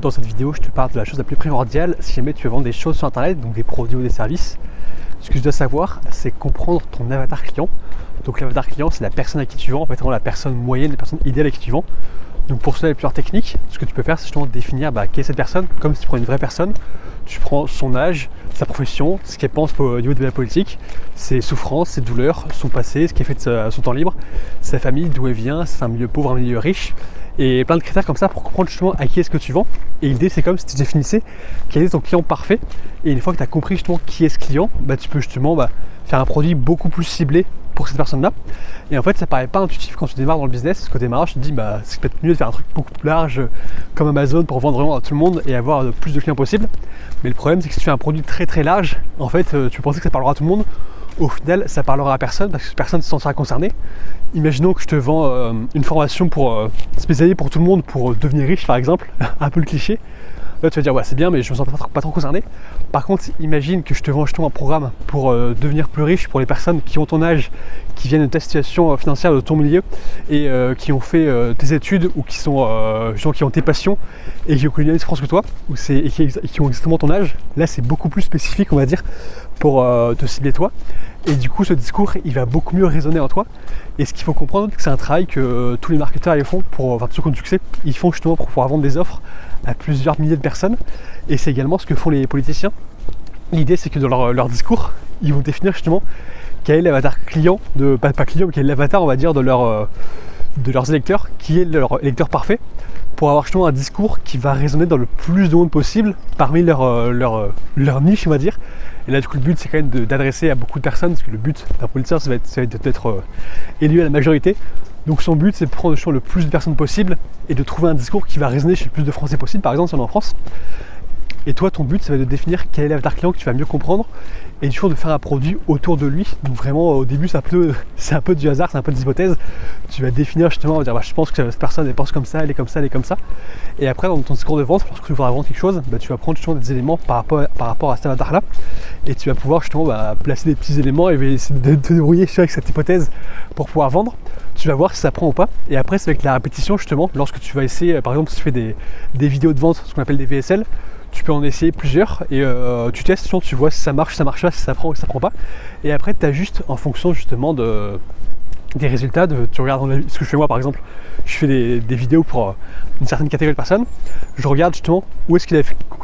Dans cette vidéo, je te parle de la chose la plus primordiale si jamais tu veux vendre des choses sur internet, donc des produits ou des services. Ce que tu dois savoir, c'est comprendre ton avatar client. Donc l'avatar client, c'est la personne à qui tu vends, en fait vraiment la personne moyenne, la personne idéale à qui tu vends. Donc pour cela, il y a plusieurs techniques. Ce que tu peux faire, c'est justement définir qui est cette personne, comme si tu prends une vraie personne. Tu prends son âge, sa profession, ce qu'elle pense au niveau de la politique, ses souffrances, ses douleurs, son passé, ce qu'elle fait de son temps libre, sa famille, d'où elle vient, c'est un milieu pauvre, un milieu riche, et plein de critères comme ça pour comprendre justement à qui est-ce que tu vends. Et l'idée, c'est comme si tu définissais quel est ton client parfait. Et une fois que tu as compris justement qui est ce client, tu peux justement faire un produit beaucoup plus ciblé pour cette personne-là. Et en fait, ça paraît pas intuitif quand tu démarres dans le business, parce qu'au démarrage, tu te dis c'est peut-être mieux de faire un truc beaucoup plus large comme Amazon pour vendre vraiment à tout le monde et avoir le plus de clients possible. Mais le problème, c'est que si tu fais un produit très très large, en fait, tu pensais que ça parlera à tout le monde. Au final, ça parlera à personne parce que personne ne s'en sera concerné. Imaginons que je te vends une formation spécialisée pour tout le monde pour devenir riche, par exemple, un peu le cliché. Là, tu vas dire, ouais, c'est bien, mais je me sens pas trop concerné. Par contre, imagine que je te vends justement un programme pour devenir plus riche pour les personnes qui ont ton âge, qui viennent de ta situation financière, de ton milieu, et qui ont fait tes études, ou qui sont gens qui ont tes passions, et qui ont connu la même France que toi, et qui ont exactement ton âge. Là, c'est beaucoup plus spécifique, on va dire, pour te cibler toi. Et du coup, ce discours, il va beaucoup mieux résonner en toi. Et ce qu'il faut comprendre, c'est que c'est un travail que tous les marketeurs ils font, tous ceux qui ont du succès, ils font justement pour pouvoir vendre des offres à plusieurs milliers de personnes. Et c'est également ce que font les politiciens. L'idée, c'est que dans leur discours, ils vont définir justement quel est l'avatar client, pas client, mais quel est l'avatar, on va dire, de leurs électeurs, qui est leur électeur parfait, pour avoir justement un discours qui va résonner dans le plus de monde possible parmi leur niche, on va dire. Et là, du coup, le but, c'est quand même d'adresser à beaucoup de personnes, parce que le but d'un politicien, ça va être d'être élu à la majorité. Donc son but, c'est de prendre le plus de personnes possible et de trouver un discours qui va résonner chez le plus de Français possible, par exemple, si on est en France. Et toi, ton but, ça va être de définir quel est l'avatar client que tu vas mieux comprendre et du coup de faire un produit autour de lui. Donc vraiment, au début, c'est un peu du hasard, c'est un peu des hypothèses. Tu vas définir justement, dire je pense que cette personne, elle pense comme ça, elle est comme ça, elle est comme ça. Et après, dans ton discours de vente, lorsque tu voudras vendre quelque chose, tu vas prendre justement des éléments par rapport à cet avatar-là. Et tu vas pouvoir justement placer des petits éléments et essayer de te débrouiller avec cette hypothèse pour pouvoir vendre. Tu vas voir si ça prend ou pas. Et après, c'est avec la répétition justement, lorsque tu vas essayer, par exemple, si tu fais des vidéos de vente, ce qu'on appelle des VSL, tu peux en essayer plusieurs et tu testes, tu vois si ça marche pas, si ça prend ou si ça prend pas. Et après, tu ajustes en fonction justement des résultats. Tu regardes ce que je fais moi, par exemple, je fais des vidéos pour une certaine catégorie de personnes. Je regarde justement combien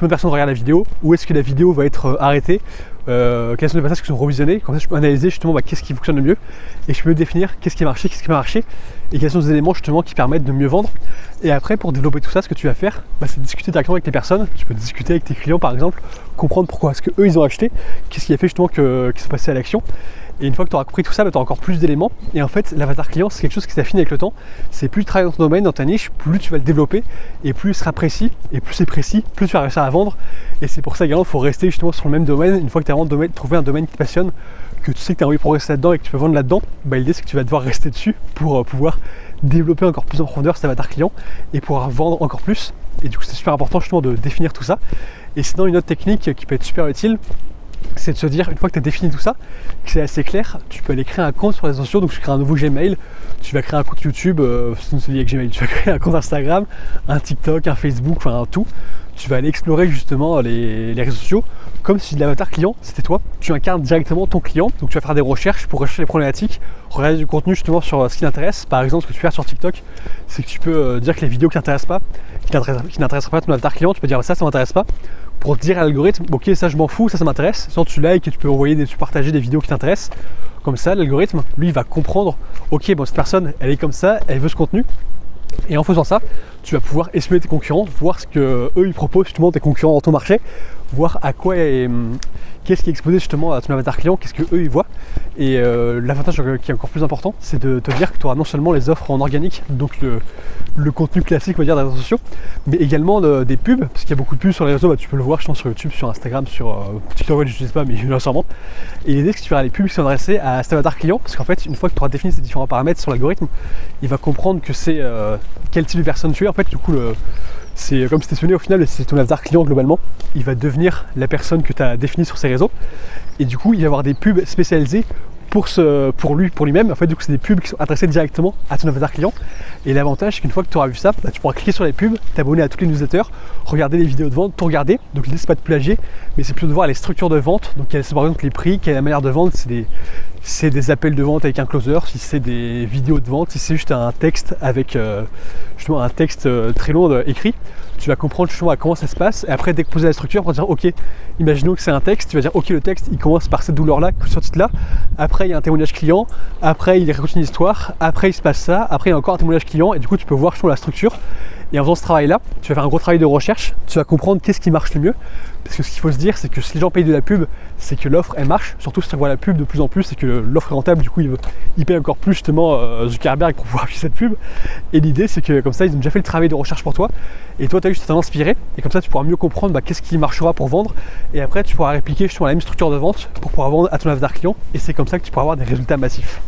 de personnes regardent la vidéo, où est-ce que la vidéo va être arrêtée, quels sont les passages qui sont revisionnés. Comme ça, je peux analyser justement qu'est-ce qui fonctionne le mieux et je peux définir qu'est-ce qui a marché, qu'est-ce qui n'a pas marché et quels sont les éléments justement qui permettent de mieux vendre. Et après, pour développer tout ça, ce que tu vas faire, c'est discuter directement avec les personnes. Tu peux discuter avec tes clients, par exemple, comprendre pourquoi est-ce qu'eux ils ont acheté, qu'est-ce qui a fait justement qu'ils sont passés à l'action. Et une fois que tu auras compris tout ça, tu auras encore plus d'éléments. Et en fait, l'avatar client, c'est quelque chose qui s'affine avec le temps. C'est plus tu travailles dans ton domaine, dans ta niche, plus tu vas le développer et plus il sera précis. Et plus c'est précis, plus tu vas réussir à vendre. Et c'est pour ça également qu'il faut rester justement sur le même domaine. Une fois que tu as vraiment trouvé un domaine qui te passionne, que tu sais que tu as envie de progresser là-dedans et que tu peux vendre là-dedans, l'idée c'est que tu vas devoir rester dessus pour pouvoir développer encore plus en profondeur cet avatar client et pouvoir vendre encore plus. Et du coup, c'est super important justement de définir tout ça. Et sinon, une autre technique qui peut être super utile, c'est de se dire, une fois que tu as défini tout ça, que c'est assez clair, tu peux aller créer un compte sur les réseaux sociaux. Donc tu crées un nouveau Gmail, tu vas créer un compte YouTube, c'est lié avec Gmail, tu vas créer un compte Instagram, un TikTok, un Facebook, enfin tout. Tu vas aller explorer justement les réseaux sociaux comme si l'avatar client c'était toi. Tu incarnes directement ton client, donc tu vas faire des recherches pour rechercher les problématiques, regarder du contenu justement sur ce qui t'intéresse. Par exemple, ce que tu fais sur TikTok, c'est que tu peux dire que les vidéos qui n'intéressent pas ton avatar client, tu peux dire ça m'intéresse pas, pour dire à l'algorithme ok, ça je m'en fous, ça m'intéresse. Sinon tu likes et tu peux partager des vidéos qui t'intéressent. Comme ça, l'algorithme lui il va comprendre ok, cette personne elle est comme ça, elle veut ce contenu. Et en faisant ça, tu vas pouvoir espionner tes concurrents, voir ce que eux ils proposent justement, tes concurrents dans ton marché, voir qu'est-ce qui est exposé justement à ton avatar client, qu'est-ce que eux ils voient. Et l'avantage qui est encore plus important, c'est de te dire que tu auras non seulement les offres en organique, donc le contenu classique on va dire des réseaux sociaux, mais également des pubs, parce qu'il y a beaucoup de pubs sur les réseaux, tu peux le voir je pense, sur YouTube, sur Instagram, sur TikTok, je ne sais pas, mais sûrement. Et l'idée c'est que tu verras les pubs qui sont adressées à cet avatar client, parce qu'en fait une fois que tu auras défini ces différents paramètres sur l'algorithme, il va comprendre que c'est quel type de personne tu es. En fait du coup c'est comme si tu au final, c'est ton avatar client globalement, il va devenir la personne que tu as définie sur ces réseaux. Et du coup il va y avoir des pubs spécialisées pour lui-même. En fait, du coup, c'est des pubs qui sont adressées directement à ton avatar client. Et l'avantage, c'est qu'une fois que tu auras vu ça, bah, tu pourras cliquer sur les pubs, t'abonner à toutes les newsletters, regarder les vidéos de vente, tout regarder. Donc l'idée, c'est pas de plagier, mais c'est plutôt de voir les structures de vente. Donc, c'est par exemple les prix, quelle est la manière de vendre, c'est des appels de vente avec un closer, si c'est des vidéos de vente, si c'est juste un texte avec justement un texte très long écrit. Tu vas comprendre justement à comment ça se passe, et après décomposer la structure pour dire ok, imaginons que c'est un texte, tu vas dire ok, le texte il commence par cette douleur là, sur ce titre là, après il y a un témoignage client, après il raconte une histoire, après il se passe ça, après il y a encore un témoignage client, et du coup tu peux voir justement la structure. Et en faisant ce travail là, tu vas faire un gros travail de recherche, tu vas comprendre qu'est-ce qui marche le mieux, parce que ce qu'il faut se dire, c'est que si les gens payent de la pub, c'est que l'offre elle marche, surtout si tu vois la pub de plus en plus, c'est que l'offre est rentable, du coup il paye encore plus justement Zuckerberg pour pouvoir appuyer cette pub. Et l'idée c'est que comme ça ils ont déjà fait le travail de recherche pour toi, et toi tu as juste à t'en inspirer, et comme ça tu pourras mieux comprendre qu'est-ce qui marchera pour vendre, et après tu pourras répliquer justement la même structure de vente pour pouvoir vendre à ton avatar client, et c'est comme ça que tu pourras avoir des résultats massifs.